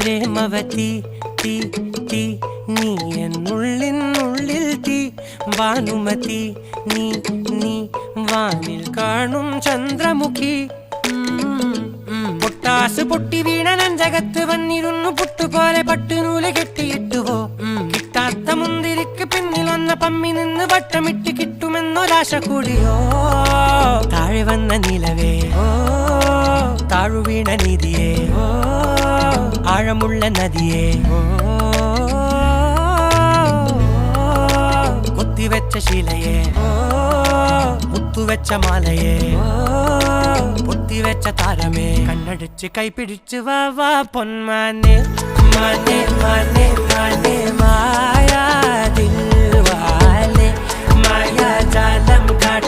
പ്രേമവതി തീ തീ നീ എന്നുള്ളിൽ തീ ഭാനുമതി നീ നീ വാനിൽ കാണും ചന്ദ്രമുഖി പൊട്ടാസ് പൊട്ടി വീണ നെഞ്ചകത്ത് വന്നിരുന്നു പുട്ടുപോലെ പട്ടുനൂല് കെട്ടിയിട്ടുവോ കിട്ടാത്ത മുന്തിരിക്ക് പിന്നിൽ വന്ന പമ്മി നിന്ന് വട്ടമിട്ട് കിട്ടുമെന്നൊരാശ കൂടിയോ താഴെ വന്ന നിലവേ താഴു വീണ നിധിയേ ആഴമുള്ള നദിയേ കൊത്തിവെച്ച ശിലയേ മുത്തുവെച്ച മാലയേ പൊത്തിവെച്ച താരമേ കണ്ണടിച്ച് കൈപിടിച്ച് വാ വാ പൊന്മാനെ മാനെ മാനെ മാനെ മായാ ദിൽവാലെ മായാജാലം കാട്ടി